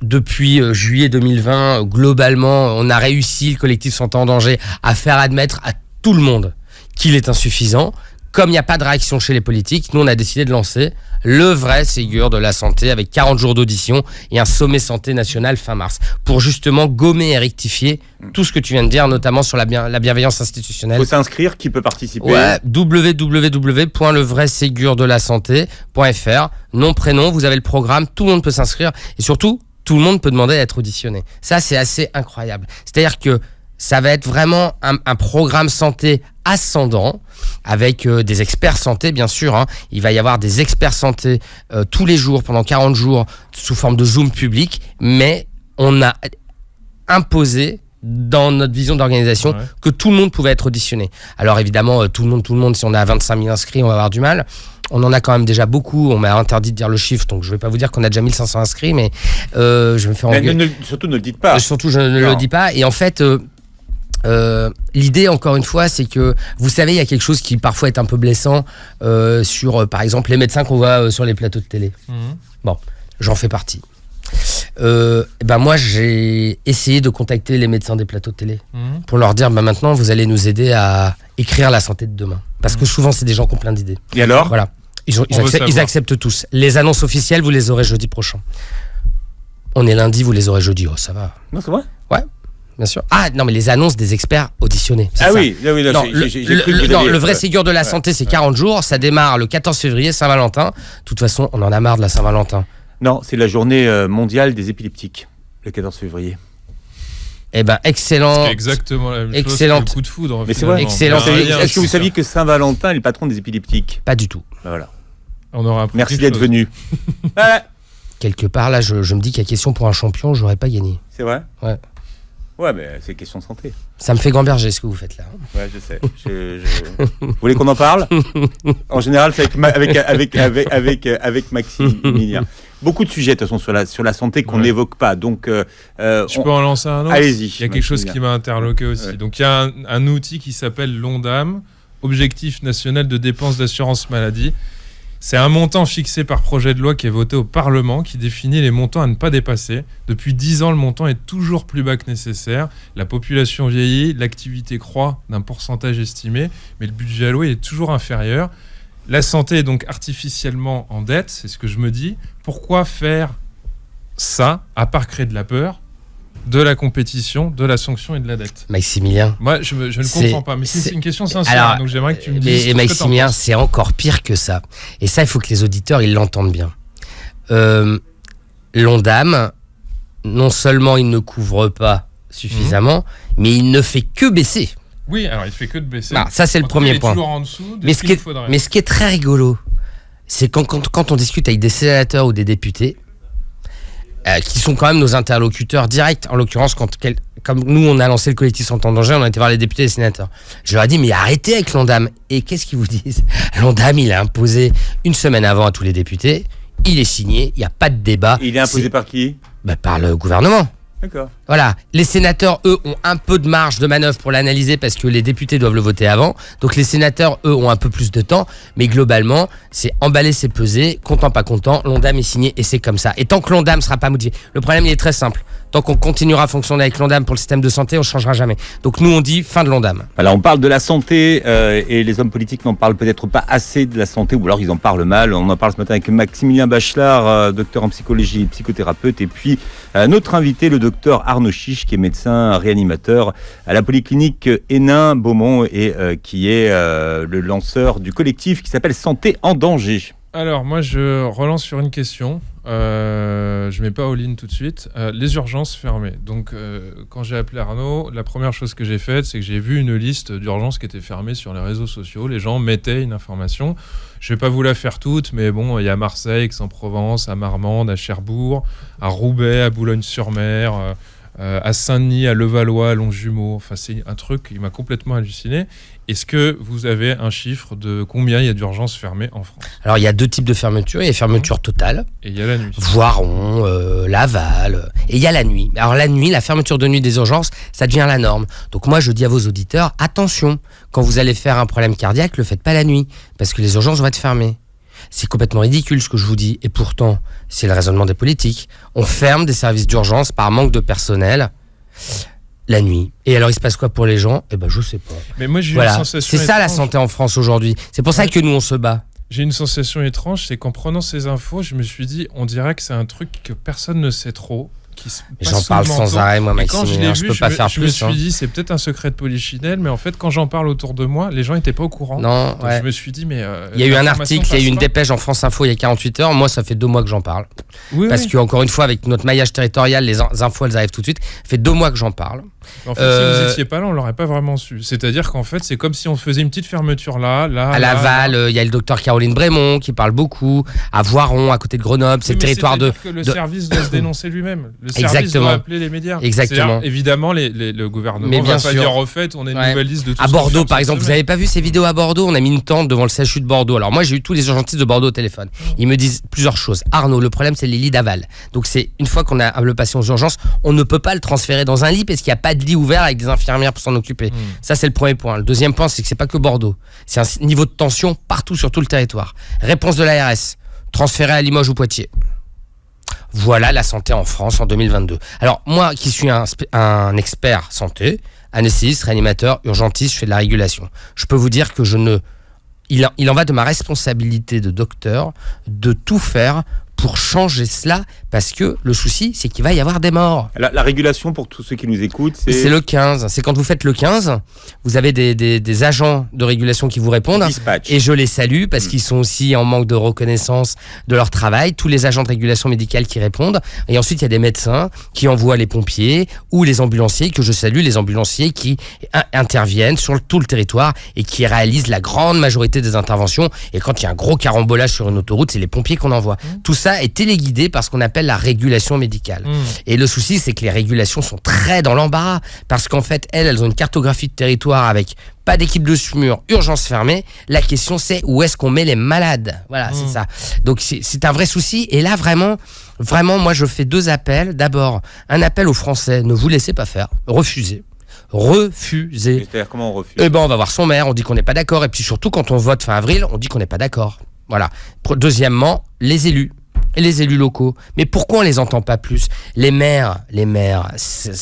Depuis juillet 2020, globalement, on a réussi, le collectif Santé en danger, à faire admettre à tout le monde qu'il est insuffisant. Comme il n'y a pas de réaction chez les politiques, nous, on a décidé de lancer le vrai Ségur de la santé avec 40 jours d'audition et un sommet santé national fin mars pour justement gommer et rectifier tout ce que tu viens de dire, notamment sur la bienveillance institutionnelle. Il faut s'inscrire, qui peut participer? Ouais, www.levraisségur-de-la-santé.fr, nom, prénom, vous avez le programme, tout le monde peut s'inscrire et surtout, tout le monde peut demander à être auditionné. Ça, c'est assez incroyable. C'est-à-dire que ça va être vraiment un programme santé ascendant avec des experts santé, bien sûr. Hein. Il va y avoir des experts santé tous les jours, pendant 40 jours, sous forme de Zoom public. Mais on a imposé dans notre vision d'organisation que tout le monde pouvait être auditionné. Alors évidemment, tout le monde, si on a 25 000 inscrits, on va avoir du mal. On en a quand même déjà beaucoup. On m'a interdit de dire le chiffre, donc je ne vais pas vous dire qu'on a déjà 1500 inscrits, mais je vais me faire engueuler. Surtout ne le dites pas. Surtout, je ne le dis pas. Et en fait... l'idée, encore une fois, c'est que vous savez, il y a quelque chose qui parfois est un peu blessant sur, par exemple, les médecins qu'on voit sur les plateaux de télé. Bon, j'en fais partie. Moi, j'ai essayé de contacter les médecins des plateaux de télé pour leur dire, maintenant, vous allez nous aider à écrire la santé de demain. Parce que souvent, c'est des gens qui ont plein d'idées. Et alors ? Voilà. Ils acceptent tous. Les annonces officielles, vous les aurez jeudi prochain. On est lundi, vous les aurez jeudi. Oh, ça va. Non, c'est vrai ? Ouais. Bien sûr. Ah non, mais les annonces des experts auditionnés. Ah oui, non, le vrai Ségur de la santé, c'est 40 jours. Ça démarre le 14 février, Saint-Valentin. De toute façon, on en a marre de la Saint-Valentin. Non, c'est la journée mondiale des épileptiques, le 14 février. Eh ben, excellent. C'est exactement la même chose que le coup de foudre. Mais c'est vrai. Excellent. Est-ce que vous saviez que Saint-Valentin est le patron des épileptiques ? Pas du tout. Ben voilà. On aura appris. Merci d'être venu. Quelque part, là, je me dis qu'il y a question pour un champion, j'aurais pas gagné. C'est vrai ? Ouais. Ouais, mais c'est question de santé. Ça me fait gamberger ce que vous faites là. Ouais, je sais. Vous voulez qu'on en parle ? En général, c'est avec Maximilien. Beaucoup de sujets, de toute façon, sur la santé qu'on n'évoque pas. Donc, je peux en lancer un autre ? Allez-y. Il y a quelque chose qui m'a interloqué aussi. Ouais. Donc, il y a un outil qui s'appelle l'ONDAM, Objectif national de dépenses d'assurance maladie. C'est un montant fixé par projet de loi qui est voté au Parlement, qui définit les montants à ne pas dépasser. Depuis 10 ans, le montant est toujours plus bas que nécessaire. La population vieillit, l'activité croît d'un pourcentage estimé, mais le budget alloué est toujours inférieur. La santé est donc artificiellement en dette, c'est ce que je me dis. Pourquoi faire ça, à part créer de la peur, de la compétition, de la sanction et de la dette? Maximilien. Moi, je ne comprends pas, mais c'est une question sincère, donc j'aimerais que tu me dises. Et Maximilien, c'est encore pire que ça. Et ça, il faut que les auditeurs, ils l'entendent bien. L'ONDAM, non seulement il ne couvre pas suffisamment, mais il ne fait que baisser. Oui, alors il fait que de baisser. Ah, ça, c'est le premier point. Toujours en dessous de mais ce qui est très rigolo, c'est quand on discute avec des sénateurs ou des députés, qui sont quand même nos interlocuteurs directs. En l'occurrence, comme nous, on a lancé le collectif Santé en danger, on a été voir les députés et les sénateurs. Je leur ai dit, mais arrêtez avec l'ONDAM. Et qu'est-ce qu'ils vous disent ? L'ONDAM, il est imposé une semaine avant à tous les députés. Il est signé, il n'y a pas de débat. Et il est imposé par qui ? Par le gouvernement. D'accord. Voilà. Les sénateurs, eux, ont un peu de marge de manœuvre pour l'analyser parce que les députés doivent le voter avant. Donc les sénateurs, eux, ont un peu plus de temps. Mais globalement, c'est emballer, c'est peser. Content, pas content. L'ONDAM est signé et c'est comme ça. Et tant que l'ONDAM ne sera pas modifié, le problème, il est très simple. Tant qu'on continuera à fonctionner avec l'ONDAM pour le système de santé, on ne changera jamais. Donc nous, on dit fin de l'ONDAM. Voilà, on parle de la santé et les hommes politiques n'en parlent peut-être pas assez de la santé, ou alors ils en parlent mal. On en parle ce matin avec Maximilien Bachelard, docteur en psychologie et psychothérapeute, et puis notre invité, le docteur Arnaud Chiche, qui est médecin réanimateur à la polyclinique Hénin-Beaumont et qui est le lanceur du collectif qui s'appelle Santé en danger. Alors, moi, je relance sur une question. Je mets pas all-in tout de suite. Les urgences fermées. Donc, quand j'ai appelé Arnaud, la première chose que j'ai faite, c'est que j'ai vu une liste d'urgences qui étaient fermées sur les réseaux sociaux. Les gens mettaient une information. Je vais pas vous la faire toute, mais bon, il y a Marseille, Aix-en-Provence, à Marmande, à Cherbourg, à Roubaix, à Boulogne-sur-Mer, à Saint-Denis, à Levallois, à Longjumeau. Enfin, c'est un truc qui m'a complètement halluciné. Est-ce que vous avez un chiffre de combien il y a d'urgences fermées en France ? Alors, il y a 2 types de fermetures. Il y a fermeture totale. Et il y a la nuit. Voiron, Laval. Et il y a la nuit. Alors, la nuit, la fermeture de nuit des urgences, ça devient la norme. Donc, moi, je dis à vos auditeurs, attention, quand vous allez faire un problème cardiaque, le faites pas la nuit. Parce que les urgences vont être fermées. C'est complètement ridicule ce que je vous dis. Et pourtant, c'est le raisonnement des politiques. On ferme des services d'urgence par manque de personnel la nuit. Et alors, il se passe quoi pour les gens ? Eh ben, je sais pas. Mais moi, j'ai une sensation C'est ça, la santé en France aujourd'hui. C'est pour ça que nous, on se bat. J'ai une sensation étrange, c'est qu'en prenant ces infos, je me suis dit, on dirait que c'est un truc que personne ne sait trop. J'en parle sans arrêt, moi, Maxime. Je peux pas faire plus. Je me suis dit, c'est peut-être un secret de Polichinelle, mais en fait, quand j'en parle autour de moi, les gens n'étaient pas au courant. Non, donc je me suis dit, mais. Il y a eu un article, il y a eu une dépêche en France Info il y a 48 heures. Moi, ça fait 2 mois que j'en parle. Parce que, encore une fois, avec notre maillage territorial, les infos, elles arrivent tout de suite. Ça fait 2 mois que j'en parle. En fait, si vous n'étiez pas là, on l'aurait pas vraiment su. C'est-à-dire qu'en fait, c'est comme si on faisait une petite fermeture là. À Laval, il y a le docteur Caroline Brémont qui parle beaucoup. À Voiron, à côté de Grenoble, c'est le territoire de. Que le service doit se dénoncer lui-même. Le service doit appeler les médias. Exactement. Évidemment, le gouvernement ne va pas dire au fait, on a une nouvelle liste de tout. À Bordeaux, par exemple, vous n'avez pas vu ces vidéos à Bordeaux ? On a mis une tente devant le CHU de Bordeaux. Alors moi, j'ai eu tous les urgentistes de Bordeaux au téléphone. Ils me disent plusieurs choses. Arnaud, le problème, c'est les lits d'aval. Donc c'est une fois qu'on a le patient aux urgences, on ne peut pas le transférer dans un lit parce qu'il n'y a pas de lit ouvert avec des infirmières pour s'en occuper. Ça, c'est le premier point. Le deuxième point, c'est que c'est pas que Bordeaux. C'est un niveau de tension partout sur tout le territoire. Réponse de l'ARS, transféré à Limoges ou Poitiers. Voilà la santé en France en 2022. Alors moi qui suis un expert santé, anesthésiste, réanimateur, urgentiste, je fais de la régulation. Je peux vous dire que il en va de ma responsabilité de docteur de tout faire pour changer cela, parce que le souci, c'est qu'il va y avoir des morts. La régulation, pour tous ceux qui nous écoutent, c'est le 15. C'est quand vous faites le 15, vous avez des agents de régulation qui vous répondent. Dispatch. Et je les salue, parce qu'ils sont aussi en manque de reconnaissance de leur travail. Tous les agents de régulation médicale qui répondent. Et ensuite, il y a des médecins qui envoient les pompiers ou les ambulanciers, que je salue, les ambulanciers qui interviennent sur tout le territoire et qui réalisent la grande majorité des interventions. Et quand il y a un gros carambolage sur une autoroute, c'est les pompiers qu'on envoie. Tout ça est téléguidé par ce qu'on appelle la régulation médicale. Et le souci, c'est que les régulations sont très dans l'embarras, parce qu'en fait, elles ont une cartographie de territoire avec pas d'équipe de SMUR, urgence fermée. La question, c'est où est-ce qu'on met les malades ? Voilà, c'est ça. Donc, c'est un vrai souci. Et là, vraiment, moi, je fais 2 appels. D'abord, un appel aux Français, ne vous laissez pas faire, refusez. C'est-à-dire, comment on refuse ? Eh ben, on va voir son maire, on dit qu'on n'est pas d'accord. Et puis surtout, quand on vote fin avril, on dit qu'on n'est pas d'accord. Voilà. Deuxièmement, les élus. Et les élus locaux. Mais pourquoi on les entend pas plus ? Les maires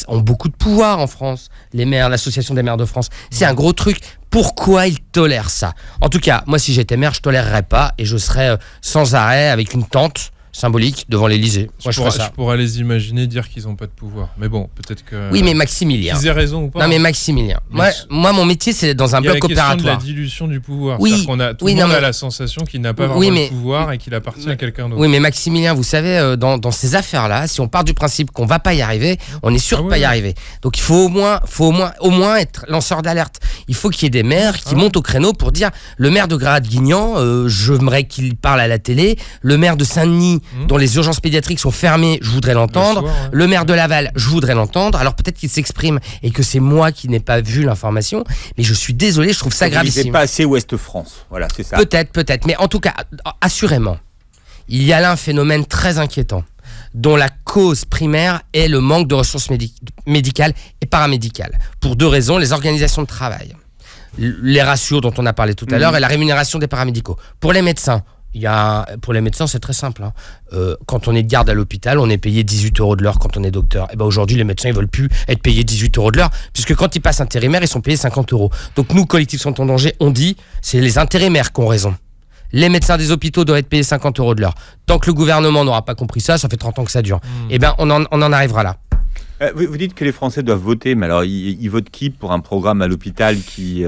ont beaucoup de pouvoir en France. Les maires, l'association des maires de France, c'est un gros truc. Pourquoi ils tolèrent ça ? En tout cas, moi, si j'étais maire, je tolérerais pas et je serais sans arrêt avec une tente symbolique devant l'Élysée. Moi, je pourrais les imaginer dire qu'ils n'ont pas de pouvoir. Mais bon, peut-être que... Oui, mais Maximilien. Qu'ils aient raison ou pas. Non, mais Maximilien. Moi, mon métier, c'est dans un bloc opératoire. Il y a la question de la dilution du pouvoir. Oui. Tout le monde a la sensation qu'il n'a pas vraiment le pouvoir et qu'il appartient à quelqu'un d'autre. Oui, mais Maximilien, vous savez, dans ces affaires-là, si on part du principe qu'on ne va pas y arriver, on est sûr de ne pas y arriver. Donc, il faut au moins être lanceur d'alerte. Il faut qu'il y ait des maires qui montent au créneau pour dire, le maire de Gratte-Guignan, j'aimerais qu'il parle à la télé. Le maire de Saint-Denis, dont les urgences pédiatriques sont fermées, je voudrais l'entendre. Le maire de Laval, je voudrais l'entendre. Alors peut-être qu'il s'exprime et que c'est moi qui n'ai pas vu l'information, mais je suis désolé, je trouve ça gravissime. C'est pas assez Ouest-France, voilà, c'est ça. Peut-être, mais en tout cas, assurément, il y a là un phénomène très inquiétant, dont la cause primaire est le manque de ressources médicales et paramédicales. Pour 2 raisons, les organisations de travail, les ratios dont on a parlé tout à l'heure et la rémunération des paramédicaux. Pour les médecins, c'est très simple. Quand on est de garde à l'hôpital, on est payé 18 € de l'heure quand on est docteur. Et ben aujourd'hui, les médecins, ils veulent plus être payés 18 € de l'heure, puisque quand ils passent intérimaires, ils sont payés 50 €. Donc nous, collectif Santé en danger, on dit, c'est les intérimaires qui ont raison. Les médecins des hôpitaux doivent être payés 50 € de l'heure. Tant que le gouvernement n'aura pas compris ça, ça fait 30 ans que ça dure. Et ben on en arrivera là. Vous dites que les Français doivent voter, mais alors ils votent qui pour un programme à l'hôpital qui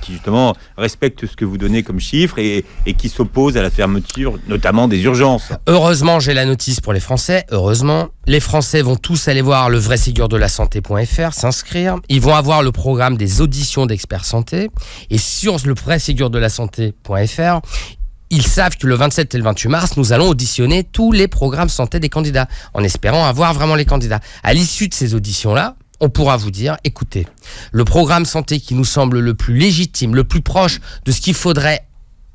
justement respecte ce que vous donnez comme chiffres et qui s'oppose à la fermeture, notamment des urgences? Heureusement, j'ai la notice pour les Français. Heureusement, les Français vont tous aller voir le vraisségurdeLaSanté.fr, s'inscrire. Ils vont avoir le programme des auditions d'experts santé. Et sur le vraisségurdeLaSanté.fr, ils savent que le 27 et le 28 mars, nous allons auditionner tous les programmes santé des candidats, en espérant avoir vraiment les candidats. À l'issue de ces auditions-là, on pourra vous dire, écoutez, le programme santé qui nous semble le plus légitime, le plus proche de ce qu'il faudrait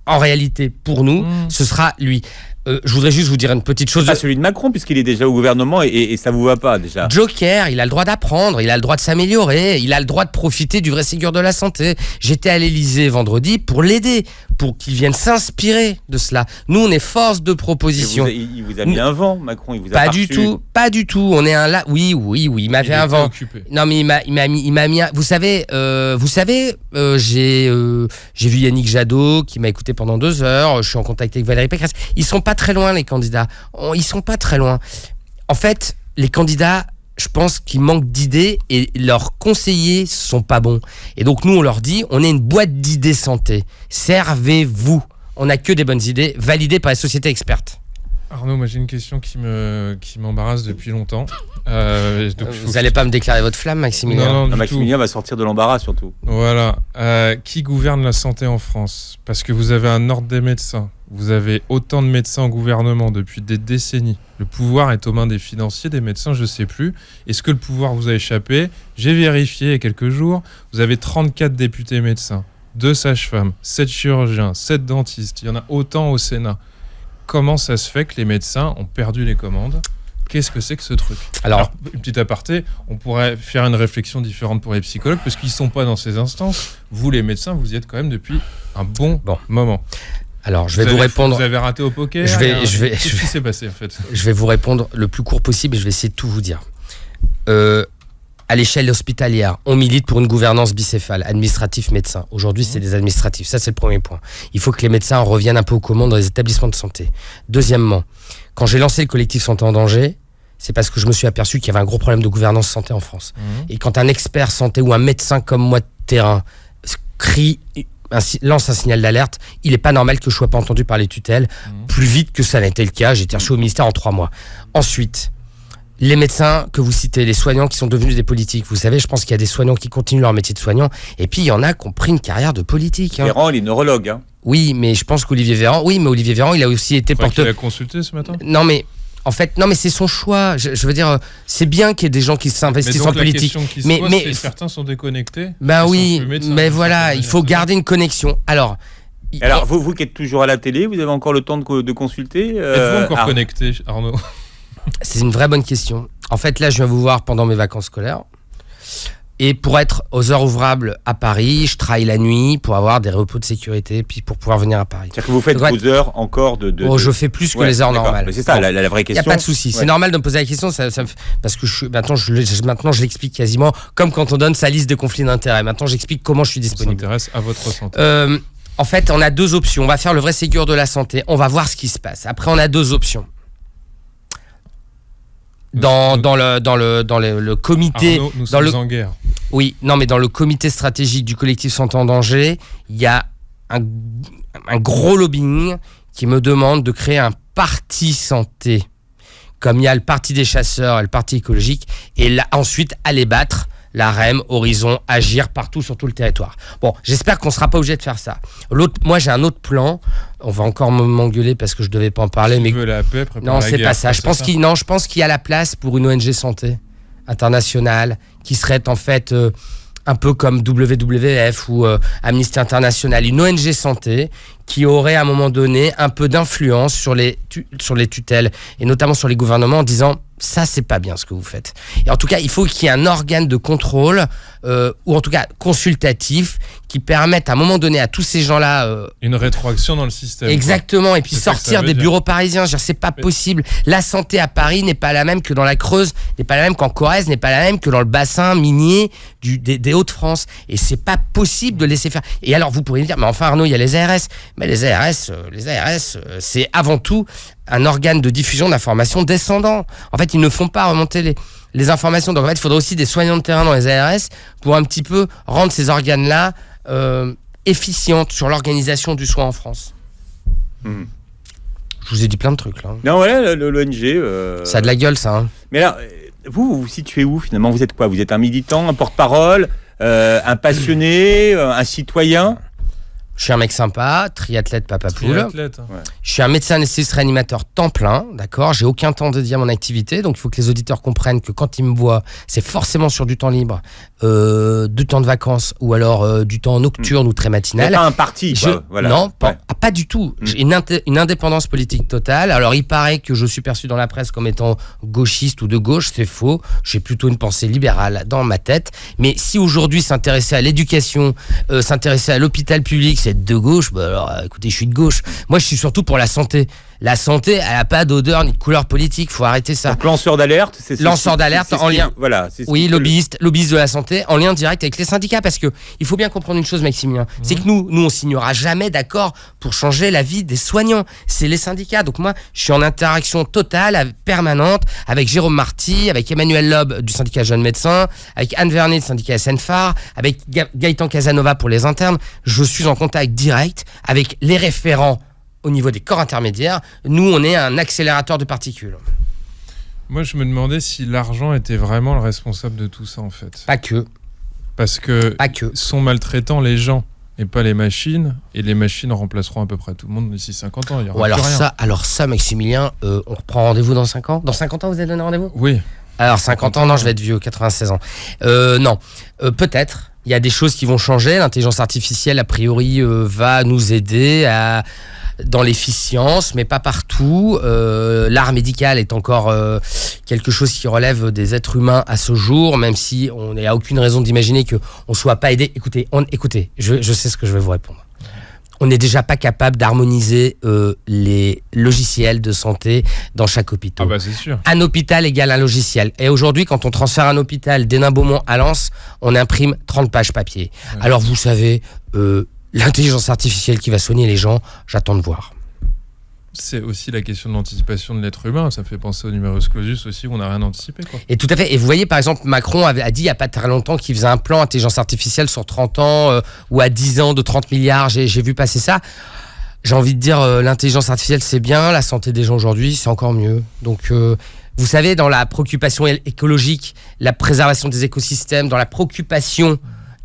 en réalité pour nous, ce sera lui. Je voudrais juste vous dire une petite chose. Pas celui de Macron, puisqu'il est déjà au gouvernement et ça vous va pas déjà. Joker, il a le droit d'apprendre, il a le droit de s'améliorer, il a le droit de profiter du vrai Ségur de la santé. J'étais à l'Élysée vendredi pour l'aider, pour qu'il vienne s'inspirer de cela. Nous, on est force de proposition. Il vous a mis un vent, Macron, il vous a pas du tout, pas du tout. On est un là. Oui, il m'avait un vent. Occupé. Non, mais il m'a mis. Vous savez, j'ai vu Yannick Jadot qui m'a écouté pendant 2 heures. Je suis en contact avec Valérie Pécresse. Ils sont pas très loin, les candidats. Ils sont pas très loin. En fait, les candidats, je pense qu'ils manquent d'idées et leurs conseillers sont pas bons. Et donc nous, on leur dit, on est une boîte d'idées santé. Servez-vous. On n'a que des bonnes idées validées par les sociétés expertes. Arnaud, moi j'ai une question qui m'embarrasse depuis longtemps. Vous n'allez pas me déclarer votre flamme, Maximilien? Non, Maximilien va sortir de l'embarras surtout. Voilà. Qui gouverne la santé en France? Parce que vous avez un ordre des médecins. Vous avez autant de médecins au gouvernement depuis des décennies. Le pouvoir est aux mains des financiers, des médecins, je ne sais plus. Est-ce que le pouvoir vous a échappé? J'ai vérifié il y a quelques jours. Vous avez 34 députés médecins, 2 sages-femmes, 7 chirurgiens, 7 dentistes. Il y en a autant au Sénat. Comment ça se fait que les médecins ont perdu les commandes? Qu'est-ce que c'est que ce truc? Alors, une petite aparté, on pourrait faire une réflexion différente pour les psychologues, parce qu'ils ne sont pas dans ces instances. Vous, les médecins, vous y êtes quand même depuis un bon moment. Alors, je vais vous répondre. Vous avez raté au poker? Qu'est-ce qui s'est passé, en fait? Je vais vous répondre le plus court possible et je vais essayer de tout vous dire. À l'échelle hospitalière, on milite pour une gouvernance bicéphale, administratif-médecin. Aujourd'hui, c'est des administratifs. Ça, c'est le premier point. Il faut que les médecins reviennent un peu aux commandes dans les établissements de santé. Deuxièmement, quand j'ai lancé le collectif Santé en danger, c'est parce que je me suis aperçu qu'il y avait un gros problème de gouvernance santé en France. Et quand un expert santé ou un médecin comme moi de terrain lance un signal d'alerte, il n'est pas normal que je ne sois pas entendu par les tutelles plus vite que ça n'a été le cas. J'ai été reçu au ministère en 3 mois. Ensuite, les médecins que vous citez, les soignants qui sont devenus des politiques, vous savez, je pense qu'il y a des soignants qui continuent leur métier de soignant, et puis il y en a qui ont pris une carrière de politique. Véran, il est neurologue. Oui, mais je pense qu'Olivier Véran, il a aussi été porteur. Il a consulté ce matin? Non, mais c'est son choix. Je veux dire, c'est bien qu'il y ait des gens qui s'investissent en politique. Mais certains sont déconnectés. Mais voilà, il faut garder une connexion. Alors, vous qui êtes toujours à la télé, vous avez encore le temps de consulter Êtes-vous encore connecté, Arnaud? C'est une vraie bonne question. En fait, là, je viens vous voir pendant mes vacances scolaires. Et pour être aux heures ouvrables à Paris, je travaille la nuit pour avoir des repos de sécurité, puis pour pouvoir venir à Paris. C'est-à-dire que vous faites vos heures encore de... je fais plus que les heures normales. Mais c'est ça, la vraie question. Il n'y a pas de souci. C'est normal de me poser la question, parce que maintenant, je l'explique quasiment comme quand on donne sa liste de conflits d'intérêts. Maintenant, j'explique comment je suis disponible. On s'intéresse à votre santé. En fait, on a 2 options. On va faire le vrai Ségur de la santé. On va voir ce qui se passe. Après, on a 2 options. Dans le comité, Arnaud, nous sommes en guerre. Oui, non, mais dans le comité stratégique du collectif Santé en danger, il y a un gros lobbying qui me demande de créer un parti santé, comme il y a le parti des chasseurs et le parti écologique, et là ensuite aller battre la REM, Horizon, Agir partout sur tout le territoire. Bon, j'espère qu'on ne sera pas obligé de faire ça. Moi, j'ai un autre plan. On va encore m'engueuler parce que je ne devais pas en parler. Mais non, c'est pas ça. Je pense qu'il y a la place pour une ONG santé internationale qui serait en fait un peu comme WWF ou Amnesty International, une ONG santé qui aurait à un moment donné un peu d'influence sur les tutelles et notamment sur les gouvernements en disant ça c'est pas bien ce que vous faites. Et en tout cas il faut qu'il y ait un organe de contrôle ou en tout cas consultatif qui permette à un moment donné à tous ces gens-là une rétroaction dans le système. Exactement, quoi. Et puis sortir des bureaux parisiens. C'est pas possible. La santé à Paris n'est pas la même que dans la Creuse, n'est pas la même qu'en Corrèze, n'est pas la même que dans le bassin minier des Hauts-de-France. Et c'est pas possible de laisser faire. Et alors vous pourriez me dire, mais enfin Arnaud, il y a les ARS. Mais les ARS, c'est avant tout un organe de diffusion d'informations descendant. En fait, ils ne font pas remonter les informations. Donc en fait, il faudrait aussi des soignants de terrain dans les ARS pour un petit peu rendre ces organes-là efficientes sur l'organisation du soin en France. Je vous ai dit plein de trucs là. Non, ouais, l'ONG. Ça a de la gueule, ça. Hein. Mais là, vous vous situez où finalement? Vous êtes quoi? Vous êtes un militant, un porte-parole, un passionné, un citoyen? Je suis un mec sympa, triathlète papa poule. Triathlète, hein. Ouais. Je suis un médecin anesthésiste réanimateur temps plein, d'accord. J'ai aucun temps dédié à mon activité, donc il faut que les auditeurs comprennent que quand ils me voient, c'est forcément sur du temps libre, du temps de vacances ou alors du temps nocturne ou très matinal. C'est pas un parti, quoi. Voilà. Non, pas du tout. J'ai une indépendance politique totale. Alors il paraît que je suis perçu dans la presse comme étant gauchiste ou de gauche, c'est faux. J'ai plutôt une pensée libérale dans ma tête. Mais si aujourd'hui s'intéresser à l'éducation, s'intéresser à l'hôpital public, c'est de gauche, bah alors écoutez, je suis de gauche. Moi, je suis surtout pour la santé. La santé, elle n'a pas d'odeur ni de couleur politique. Faut arrêter ça. Donc lanceur d'alerte, lanceur d'alerte en lien. Voilà. Oui, lobbyiste de la santé, en lien direct avec les syndicats, parce que il faut bien comprendre une chose, Maximilien, c'est que nous, on signera jamais d'accord pour changer la vie des soignants. C'est les syndicats. Donc moi, je suis en interaction totale, permanente, avec Jérôme Marty, avec Emmanuel Loeb du syndicat Jeunes Médecins, avec Anne Vernet du syndicat SNFAR, avec Gaëtan Casanova pour les internes. Je suis en contact direct avec les référents au niveau des corps intermédiaires. Nous, on est un accélérateur de particules. Moi, je me demandais si l'argent était vraiment le responsable de tout ça, en fait. Pas que. Parce que sont maltraitants les gens et pas les machines, et les machines remplaceront à peu près tout le monde d'ici 50 ans. Il y aura plus rien. Alors ça, Maximilien, on reprend rendez-vous dans 5 ans. Dans 50 ans, vous avez donné rendez-vous? Oui. Alors 50 ans, non, je vais être vieux, 96 ans. Non, peut-être. Il y a des choses qui vont changer. L'intelligence artificielle, a priori, va nous aider dans l'efficience, mais pas partout. L'art médical est encore quelque chose qui relève des êtres humains à ce jour, même si on n'a aucune raison d'imaginer qu'on ne soit pas aidé. Écoutez, je sais ce que je vais vous répondre. On n'est déjà pas capable d'harmoniser les logiciels de santé dans chaque hôpital. Ah bah c'est sûr. Un hôpital égale un logiciel. Et aujourd'hui, quand on transfère un hôpital d'Hénin-Beaumont à Lens, on imprime 30 pages papier. Ouais. Alors vous savez, l'intelligence artificielle qui va soigner les gens, j'attends de voir. C'est aussi la question de l'anticipation de l'être humain. Ça fait penser au numerus clausus aussi, où on n'a rien anticipé, quoi. Et tout à fait. Et vous voyez, par exemple, Macron a dit il n'y a pas très longtemps qu'il faisait un plan intelligence artificielle sur 30 ans ou à 10 ans de 30 milliards. J'ai vu passer ça. J'ai envie de dire, l'intelligence artificielle, c'est bien. La santé des gens aujourd'hui, c'est encore mieux. Donc, vous savez, dans la préoccupation écologique, la préservation des écosystèmes, dans la préoccupation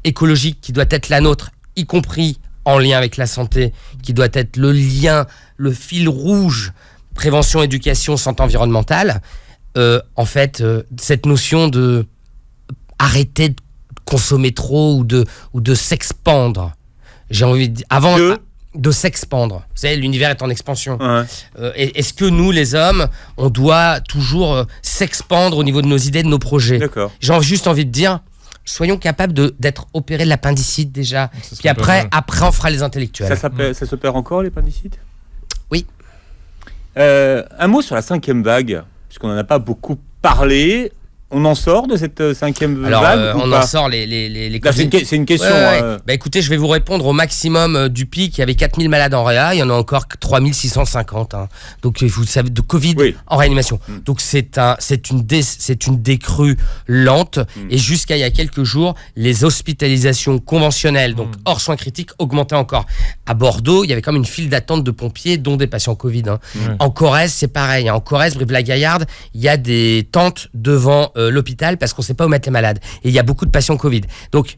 écologique qui doit être la nôtre, y compris en lien avec la santé, qui doit être le lien, le fil rouge, prévention, éducation, santé environnementale, en fait, cette notion de arrêter de consommer trop ou de s'expandre. J'ai envie de dire, avant de s'expandre. Vous savez, l'univers est en expansion. Ouais. Est-ce que nous, les hommes, on doit toujours s'expandre au niveau de nos idées, de nos projets? D'accord. J'ai juste envie de dire, soyons capables d'être opérés de l'appendicite déjà. Puis après, on fera les intellectuels. Ça s'opère encore, l'appendicite? Oui. Un mot sur la 5e vague, puisqu'on n'en a pas beaucoup parlé. On en sort de cette 5e vague on en sort les là, c'est une question. Ouais. Bah, écoutez, je vais vous répondre au maximum du pic. Il y avait 4000 malades en réa, il y en a encore 3650. Hein. Donc vous savez, de Covid en réanimation. Donc c'est une décrue lente. Et jusqu'à il y a quelques jours, les hospitalisations conventionnelles, donc hors soins critiques, augmentaient encore. À Bordeaux, il y avait comme une file d'attente de pompiers, dont des patients Covid. Hein. En Corrèze, c'est pareil. En Corrèze, Brive-la-Gaillarde, il y a des tentes devant l'hôpital parce qu'on ne sait pas où mettre les malades. Et il y a beaucoup de patients Covid. Donc,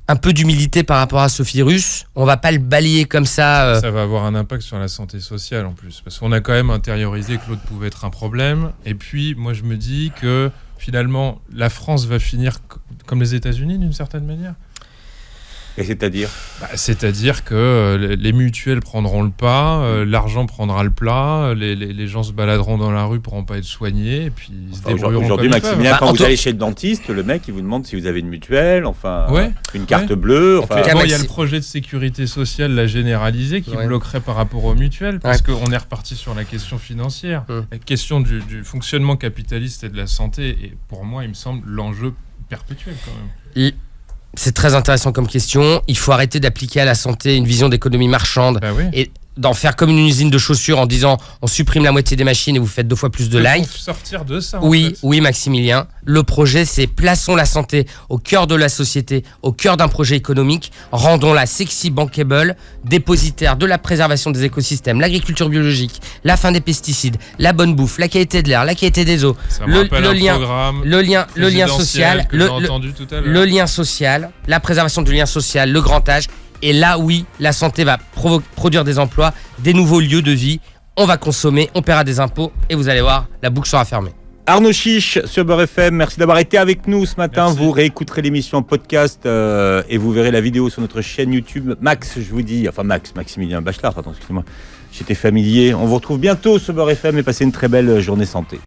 un peu d'humilité par rapport à ce virus. On ne va pas le balayer comme ça. Ça va avoir un impact sur la santé sociale en plus. Parce qu'on a quand même intériorisé que l'autre pouvait être un problème. Et puis, moi, je me dis que finalement, la France va finir comme les États-Unis d'une certaine manière. Et c'est-à-dire c'est-à-dire que les mutuelles prendront le pas, l'argent prendra le plat, les gens se baladeront dans la rue, pourront pas être soignés, et puis ils se débrouilleront. Aujourd'hui, Maximilien, quand vous allez chez le dentiste, le mec, il vous demande si vous avez une mutuelle, une carte bleue. Il y a le projet de sécurité sociale, la généralisée, qui bloquerait par rapport aux mutuelles, parce qu'on est reparti sur la question financière. La question du fonctionnement capitaliste et de la santé, et pour moi, il me semble, l'enjeu perpétuel quand même. C'est très intéressant comme question. Il faut arrêter d'appliquer à la santé une vision d'économie marchande. Bah oui. Et d'en faire comme une usine de chaussures en disant on supprime la moitié des machines et vous faites 2 fois plus de likes. Pour sortir de ça. Oui, Maximilien. Le projet, c'est plaçons la santé au cœur de la société, au cœur d'un projet économique. Rendons-la sexy, bankable, dépositaire de la préservation des écosystèmes, l'agriculture biologique, la fin des pesticides, la bonne bouffe, la qualité de l'air, la qualité des eaux, le lien social, le lien social, la préservation du lien social, le grand âge. Et là, oui, la santé va produire des emplois, des nouveaux lieux de vie. On va consommer, on paiera des impôts et vous allez voir, la boucle sera fermée. Arnaud Chiche sur Beurre FM, merci d'avoir été avec nous ce matin. Merci. Vous réécouterez l'émission en podcast et vous verrez la vidéo sur notre chaîne YouTube. Maximilien Bachelard, pardon, excusez-moi. J'étais familier. On vous retrouve bientôt sur Beurre FM et passez une très belle journée santé.